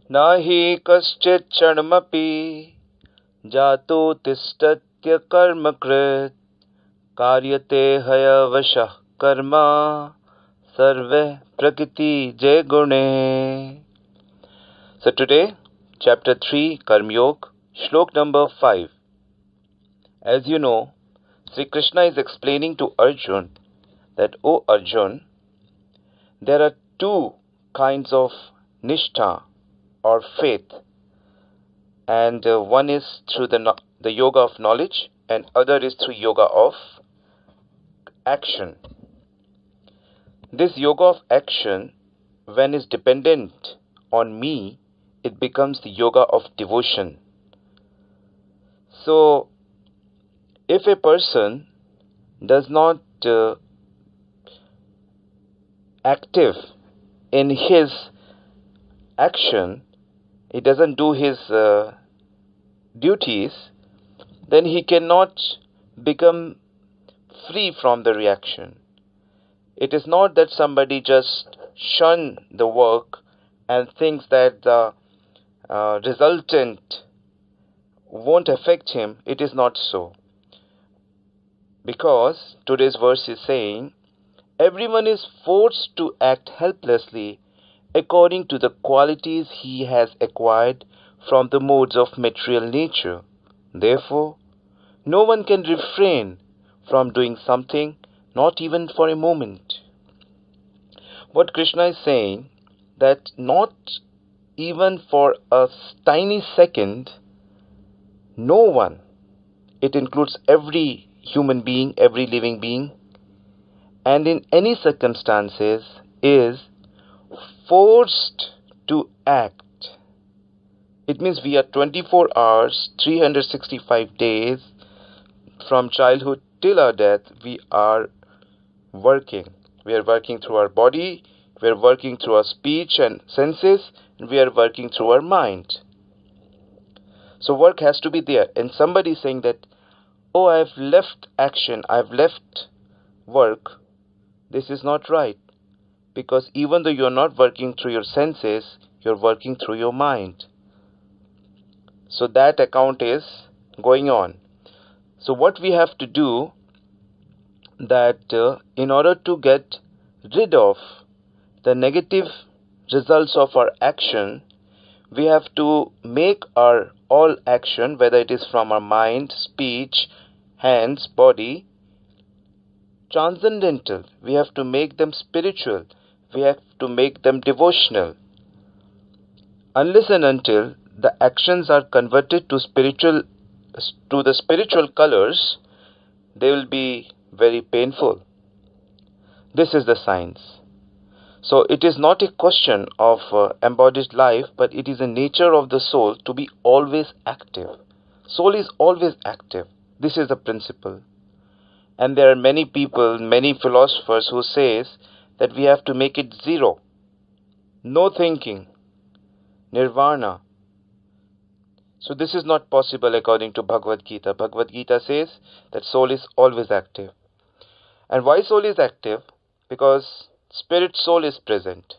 nahi kaschit chanmapi jato tistatya karmakrit karyate hayavashah karma sarve prakriti jay gune. So today, chapter 3, Karma Yoga, shlok number 5. As you know, Sri Krishna is explaining to Arjun that, O Arjun, there are two kinds of nishtha or faith, and one is through the yoga of knowledge, and other is through yoga of action. This yoga of action, when is dependent on me, it becomes the yoga of devotion. So, if a person does not active in his action, he doesn't do his duties, then he cannot become free from the reaction. It is not that somebody just shun the work and thinks that the resultant won't affect him. It is not so. Because today's verse is saying, everyone is forced to act helplessly according to the qualities he has acquired from the modes of material nature. Therefore, no one can refrain from doing something, not even for a moment. What Krishna is saying, that not even for a tiny second, no one, it includes every human being, every living being, and in any circumstances, is forced to act. It means we are 24 hours, 365 days, from childhood till our death, we are working. We are working through our body, we are working through our speech and senses, and we are working through our mind. So work has to be there. And somebody is saying that, oh, I've left action, I've left work. This is not right. Because even though you're not working through your senses, you're working through your mind. So that account is going on. So what we have to do, that in order to get rid of the negative results of our action, we have to make our all action, whether it is from our mind, speech, hands, body, transcendental. We have to make them spiritual. We have to make them devotional. Unless and until the actions are converted to the spiritual colors, they will be very painful. This is the science. So it is not a question of embodied life, but it is a nature of the soul to be always active. Soul is always active. This is the principle. And there are many people, many philosophers who says that we have to make it zero. No thinking. Nirvana. So this is not possible according to Bhagavad Gita. Bhagavad Gita says that soul is always active. And why soul is active? Because spirit soul is present.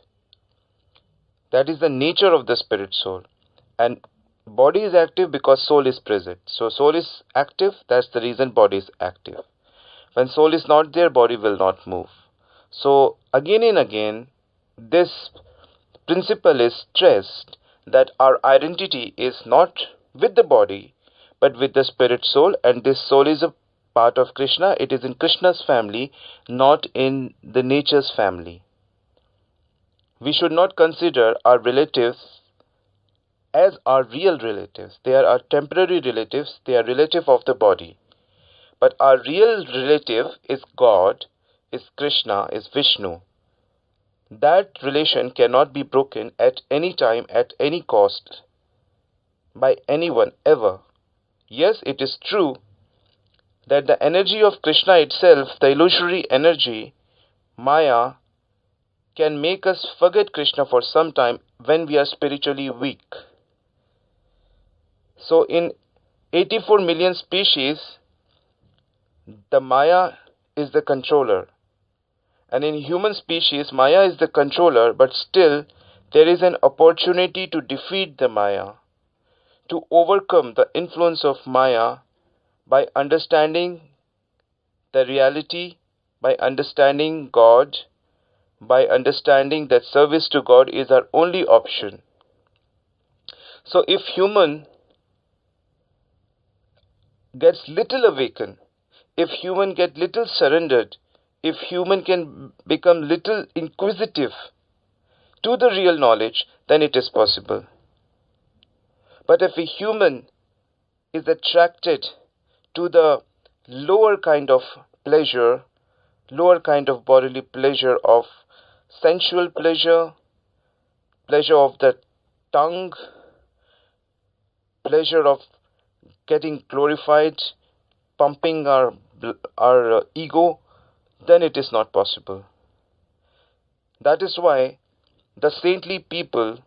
That is the nature of the spirit soul. And body is active because soul is present. So soul is active, that's the reason body is active. When soul is not there, body will not move. So again and again, this principle is stressed, that our identity is not with the body, but with the spirit soul, and this soul is a part of Krishna. It is in Krishna's family, not in the nature's family. We should not consider our relatives as our real relatives. They are our temporary relatives. They are relative of the body. But our real relative is God, is Krishna, is Vishnu. That relation cannot be broken at any time, at any cost, by anyone ever. Yes, it is true that the energy of Krishna itself, the illusory energy, Maya, can make us forget Krishna for some time when we are spiritually weak. So in 84 million species, the Maya is the controller. And in human species, Maya is the controller, but still there is an opportunity to defeat the Maya, to overcome the influence of Maya by understanding the reality, by understanding God, by understanding that service to God is our only option. So if human gets little awakened, if human get little surrendered, if human can become little inquisitive to the real knowledge, then it is possible. But if a human is attracted to the lower kind of pleasure, lower kind of bodily pleasure, of sensual pleasure, pleasure of the tongue, pleasure of getting glorified, pumping our ego, then it is not possible. That is why the saintly people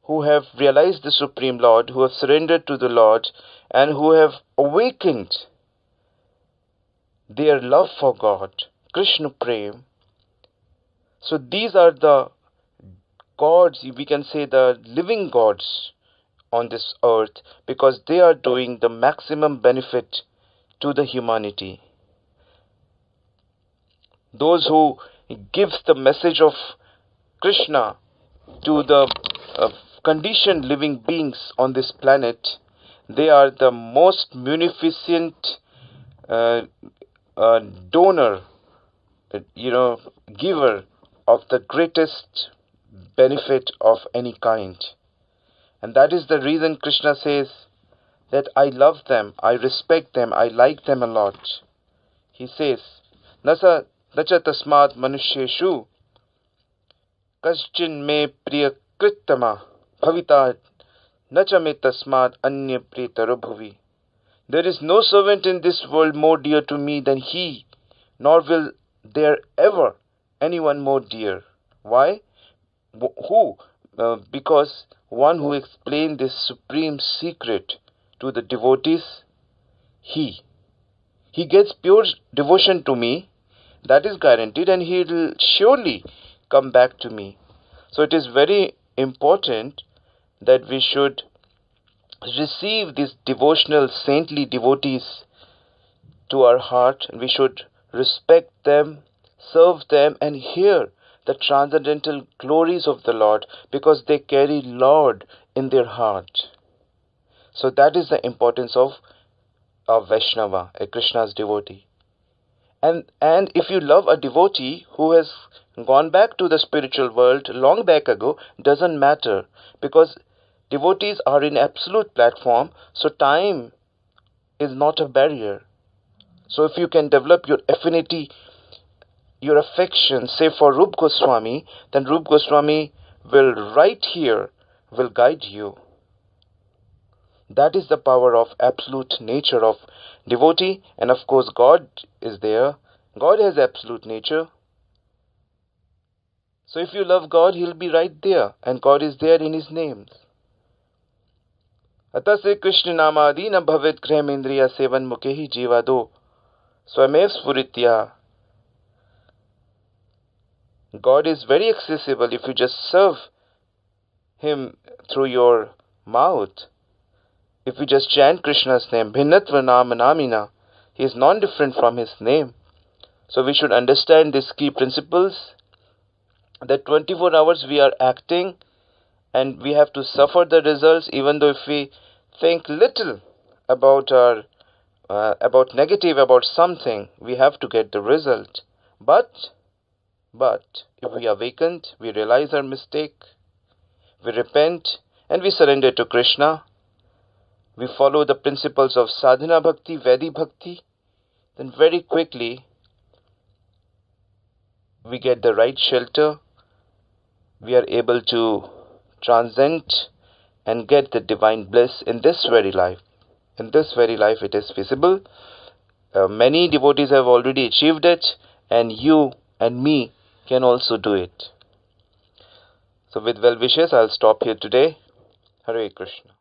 who have realized the Supreme Lord, who have surrendered to the Lord, and who have awakened their love for God, Krishna Prem. So these are the gods, we can say the living gods on this earth, because they are doing the maximum benefit to the humanity. Those who give the message of Krishna to the conditioned living beings on this planet, they are the most munificent donor, giver of the greatest benefit of any kind. And that is the reason Krishna says that I love them, I respect them, I like them a lot. He says, Nacha tasmat manusheshu kaschin me priya krittama bhavita nacha me tasmat anya pritaro bhuvi. There is no servant in this world more dear to me than he, nor will there ever anyone more dear. Why? Who? Because one who explained this supreme secret to the devotees, he gets pure devotion to me, that is guaranteed, and he will surely come back to me. So it is very important that we should receive these devotional saintly devotees to our heart, and we should respect them, serve them, and hear the transcendental glories of the Lord, because they carry Lord in their heart. So that is the importance of a Vaishnava, a Krishna's devotee. And if you love a devotee who has gone back to the spiritual world long back ago, doesn't matter, because devotees are in absolute platform, so time is not a barrier. So if you can develop your affinity, your affection, say for Rup Goswami, then Rup Goswami will right here will guide you. That is the power of absolute nature of devotee, and of course God is there. God has absolute nature. So if you love God, He'll be right there, and God is there in His names. Ata se Krishna namadi na bhavet grahmendriya sevan mukehi jivado swamev sfuritya. God is very accessible if you just serve Him through your mouth. If we just chant Krishna's name, Bhinnatva Nama Namina, He is non-different from His name. So we should understand these key principles, that 24 hours we are acting, and we have to suffer the results, even though if we think little about about negative about something, we have to get the result. But if we awakened, we realize our mistake, we repent, and we surrender to Krishna, we follow the principles of sadhana bhakti, Vedi bhakti, then very quickly we get the right shelter, we are able to transcend and get the divine bliss in this very life. In this very life it is feasible. Many devotees have already achieved it, and you and me can also do it. So with well wishes, I'll stop here today. Hare Krishna.